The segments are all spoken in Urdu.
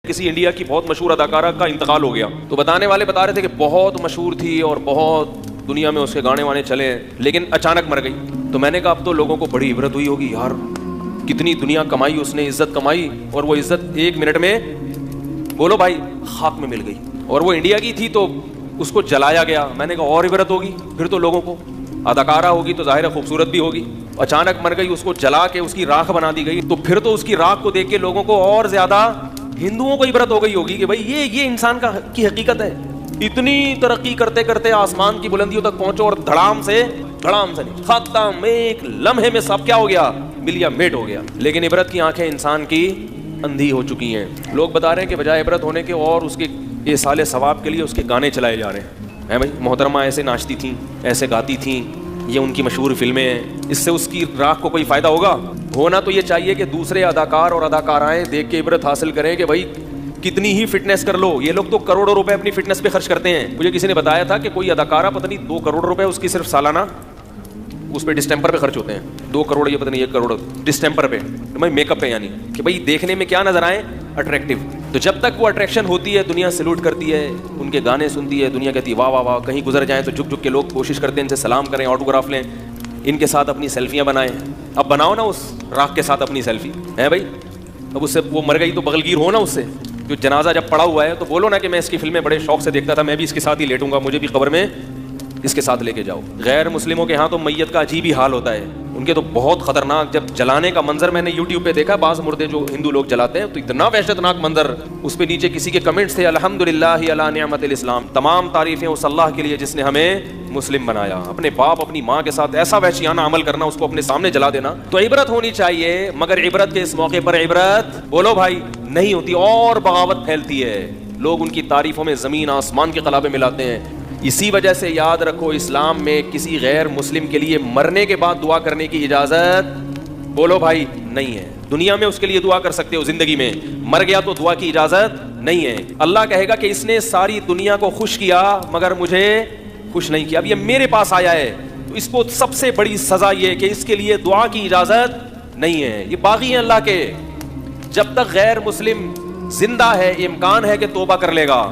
کسی انڈیا کی بہت مشہور اداکارہ کا انتقال ہو گیا تو بتانے والے بتا رہے تھے کہ بہت مشہور تھی اور بہت دنیا میں اس کے گانے وانے چلے، لیکن اچانک مر گئی. تو میں نے کہا اب تو لوگوں کو بڑی عبرت ہوئی ہوگی، یار کتنی دنیا کمائی اس نے، عزت کمائی، اور وہ عزت 1 منٹ میں بولو بھائی خاک میں مل گئی. اور وہ انڈیا کی تھی تو اس کو جلایا گیا. میں نے کہا اور عبرت ہوگی پھر تو لوگوں کو. اداکارہ ہوگی تو ظاہر ہے خوبصورت بھی ہوگی، اچانک مر گئی، اس کو جلا کے اس کی راکھ بنا دی گئی، تو پھر تو اس کی راکھ کو دیکھ کے لوگوں کو اور زیادہ ہندوؤں کو عبرت ہو گئی ہوگی کہ بھائی یہ انسان کی حقیقت ہے. اتنی ترقی کرتے کرتے آسمان کی بلندیوں تک پہنچو اور دھڑام سے نہیں ختم، ایک لمحے میں سب کیا ہو گیا، ملیا میٹ ہو گیا. لیکن عبرت کی آنکھیں انسان کی اندھی ہو چکی ہیں. لوگ بتا رہے ہیں کہ بجائے عبرت ہونے کے اور اس کے ایصال ثواب کے لیے اس کے گانے چلائے جا رہے ہیں. بھائی محترمہ ایسے ناچتی تھیں، ایسے گاتی تھیں، یہ ان کی مشہور فلمیں ہیں، اس سے اس کی راکھ کو کوئی فائدہ ہوگا؟ ہونا تو یہ چاہیے کہ دوسرے اداکار اور اداکارائیں دیکھ کے عبرت حاصل کریں کہ بھائی کتنی ہی فٹنس کر لو. یہ لوگ تو کروڑوں روپے اپنی فٹنس پہ خرچ کرتے ہیں. مجھے کسی نے بتایا تھا کہ کوئی اداکارہ پتہ نہیں 2 کروڑ روپے اس کی صرف سالانہ اس پہ ڈسٹمپر پہ خرچ ہوتے ہیں. 2 کروڑ یا پتہ نہیں 1 کروڑ ڈسٹمپر پہ، میک اپ پہ، یعنی کہ بھائی دیکھنے میں کیا نظر آئے، اٹریکٹیو. تو جب تک وہ اٹریکشن ہوتی ہے دنیا سلوٹ کرتی ہے، ان کے گانے سنتی ہے، دنیا کہتی ہے واہ واہ واہ. کہیں گزر جائیں تو جھک جھک کے لوگ کوشش کرتے ہیں ان سے سلام کریں، آٹوگراف لیں، ان کے ساتھ اپنی سیلفیاں بنائیں. اب بناؤ نا اس راکھ کے ساتھ اپنی سیلفی ہے بھائی. اب اس سے وہ مر گئی تو بغلگیر ہو نا اس سے. جو جنازہ جب پڑا ہوا ہے تو بولو نا کہ میں اس کی فلمیں بڑے شوق سے دیکھتا تھا، میں بھی اس کے ساتھ ہی لیٹوں گا، مجھے بھی قبر میں اس کے ساتھ لے کے جاؤ. غیر مسلموں کے ہاں تو میت کا عجیب ہی حال ہوتا ہے. ان کے تو بہت خطرناک، جب جلانے کا منظر میں نے یوٹیوب پہ دیکھا، بعض مردے جو ہندو لوگ جلاتے ہیں تو اتنا وحشتناک منظر. اس پہ نیچے کسی کے کمنٹس تھے الحمدللہ علی نعمت الاسلام، تمام تعریفیں اس اللہ کے لیے جس نے ہمیں مسلم بنایا. اپنے باپ اپنی ماں کے ساتھ ایسا وحشیانہ عمل کرنا، اس کو اپنے سامنے جلا دینا. تو عبرت ہونی چاہیے، مگر عبرت کے اس موقع پر عبرت بولو بھائی نہیں ہوتی، اور بغاوت پھیلتی ہے. لوگ ان کی تعریفوں میں زمین آسمان کے قلابے ملاتے ہیں. اسی وجہ سے یاد رکھو اسلام میں کسی غیر مسلم کے لیے مرنے کے بعد دعا کرنے کی اجازت بولو بھائی نہیں ہے. دنیا میں اس کے لیے دعا کر سکتے ہو، زندگی میں مر گیا تو دعا کی اجازت نہیں ہے. اللہ کہے گا کہ اس نے ساری دنیا کو خوش کیا مگر مجھے خوش نہیں کیا. اب یہ میرے پاس آیا ہے تو اس کو سب سے بڑی سزا یہ کہ اس کے لیے دعا کی اجازت نہیں ہے. یہ باغی ہیں اللہ کے. جب تک غیر مسلم زندہ ہے امکان ہے کہ توبہ کر لے گا،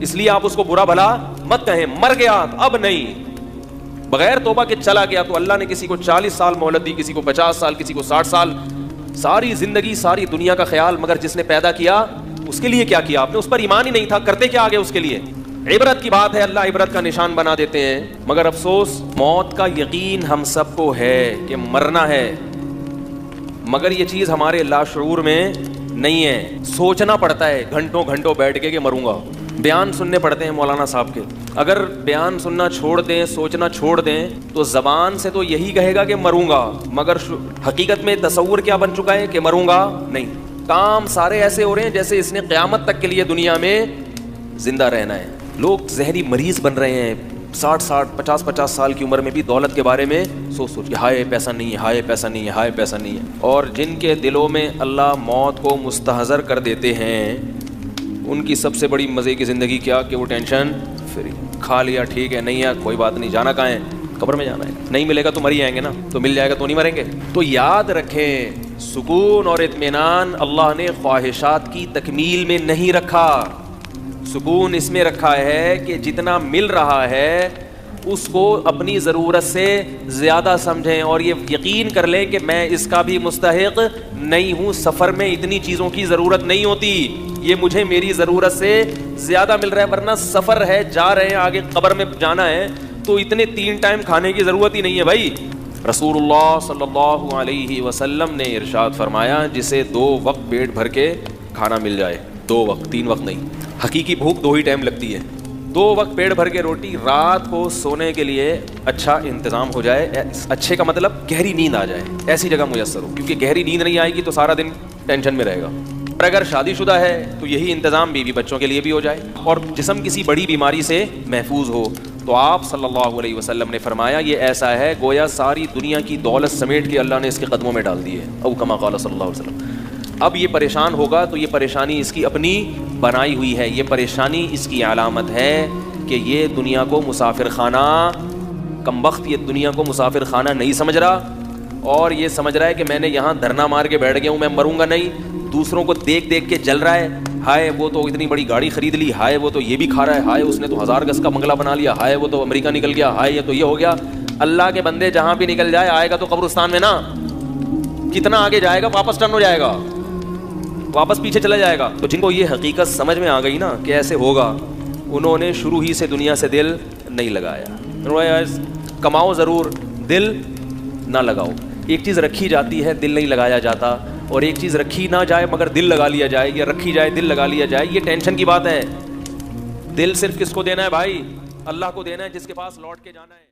اس لیے آپ اس کو برا بھلا مت کہیں. مر گیا اب نہیں، بغیر توبہ کے چلا گیا تو اللہ نے کسی کو 40 سال مہلت دی، کسی کو 50 سال، کسی کو 60 سال. ساری زندگی ساری دنیا کا خیال، مگر جس نے پیدا کیا اس کے لیے کیا کیا آپ نے؟ اس پر ایمان ہی نہیں تھا، کرتے کیا آگے اس کے لیے؟ عبرت کی بات ہے، اللہ عبرت کا نشان بنا دیتے ہیں. مگر افسوس موت کا یقین ہم سب کو ہے کہ مرنا ہے، مگر یہ چیز ہمارے لاشعور میں نہیں ہے. سوچنا پڑتا ہے گھنٹوں گھنٹوں بیٹھ کے کہ مروں گا. بیان سننے پڑتے ہیں مولانا صاحب کے. اگر بیان سننا چھوڑ دیں، سوچنا چھوڑ دیں تو زبان سے تو یہی کہے گا کہ مروں گا، مگر حقیقت میں تصور کیا بن چکا ہے کہ مروں گا نہیں. کام سارے ایسے ہو رہے ہیں جیسے اس نے قیامت تک کے لیے دنیا میں زندہ رہنا ہے. لوگ ذہنی مریض بن رہے ہیں. 50 سال کی عمر میں بھی دولت کے بارے میں سوچ کے ہائے پیسہ نہیں ہے، ہائے پیسہ نہیں ہے، ہائے پیسہ نہیں ہے. اور جن کے دلوں میں اللہ موت کو مستحضر کر دیتے ہیں ان کی سب سے بڑی مزے کی زندگی کیا کہ وہ ٹینشن فری. کھا لیا ٹھیک ہے، نہیں ہے کوئی بات نہیں. جانا کہاں ہے؟ قبر میں جانا ہے. نہیں ملے گا تو مر ہی جائیں گے نا، تو مل جائے گا تو نہیں مریں گے. تو یاد رکھیں سکون اور اطمینان اللہ نے خواہشات کی تکمیل میں نہیں رکھا. سکون اس میں رکھا ہے کہ جتنا مل رہا ہے اس کو اپنی ضرورت سے زیادہ سمجھیں اور یہ یقین کر لیں کہ میں اس کا بھی مستحق نہیں ہوں. سفر میں اتنی چیزوں کی ضرورت نہیں ہوتی، یہ مجھے میری ضرورت سے زیادہ مل رہا ہے. ورنہ سفر ہے، جا رہے ہیں آگے قبر میں جانا ہے تو اتنے 3 ٹائم کھانے کی ضرورت ہی نہیں ہے بھائی. رسول اللہ صلی اللہ علیہ وسلم نے ارشاد فرمایا جسے 2 وقت پیٹ بھر کے کھانا مل جائے، 2 وقت 3 وقت نہیں. حقیقی بھوک 2 ہی ٹائم لگتی ہے. 2 وقت پیٹ بھر کے روٹی، رات کو سونے کے لیے اچھا انتظام ہو جائے. اچھے کا مطلب گہری نیند آ جائے، ایسی جگہ میسر ہو، کیونکہ گہری نیند نہیں آئے گی تو سارا دن ٹینشن میں رہے گا. اور اگر شادی شدہ ہے تو یہی انتظام بیوی بچوں کے لیے بھی ہو جائے. اور جسم کسی بڑی بیماری سے محفوظ ہو تو آپ صلی اللہ علیہ وسلم نے فرمایا یہ ایسا ہے گویا ساری دنیا کی دولت سمیٹ کے اللہ نے اس کے قدموں میں ڈال دی ہے، او کما قال صلی اللہ علیہ وسلم. اب یہ پریشان ہوگا تو یہ پریشانی اس کی اپنی بنائی ہوئی ہے. یہ پریشانی اس کی علامت ہے کہ یہ دنیا کو مسافر خانہ، کمبخت یہ دنیا کو مسافر خانہ نہیں سمجھ رہا، اور یہ سمجھ رہا ہے کہ میں نے یہاں دھرنا مار کے بیٹھ گیا ہوں، میں مروں گا نہیں. دوسروں کو دیکھ دیکھ کے جل رہا ہے. ہائے وہ تو اتنی بڑی گاڑی خرید لی، ہائے وہ تو یہ بھی کھا رہا ہے، ہائے اس نے تو 1000 گز کا بنگلہ بنا لیا، ہائے وہ تو امریکہ نکل گیا، ہائے یہ تو یہ ہو گیا. اللہ کے بندے جہاں بھی نکل جائے آئے گا تو قبرستان میں نا. کتنا آگے جائے گا، واپس ٹرن ہو جائے گا، واپس پیچھے چلا جائے گا. تو جن کو یہ حقیقت سمجھ میں آ گئی نا کہ ایسے ہوگا، انہوں نے شروع ہی سے دنیا سے دل نہیں لگایا. کماؤ ضرور، دل نہ لگاؤ. ایک چیز رکھی جاتی ہے، دل نہیں لگایا جاتا، اور ایک چیز رکھی نہ جائے مگر دل لگا لیا جائے، یا رکھی جائے دل لگا لیا جائے. یہ ٹینشن کی بات ہے. دل صرف کس کو دینا ہے بھائی؟ اللہ کو دینا ہے، جس کے پاس لوٹ کے جانا ہے.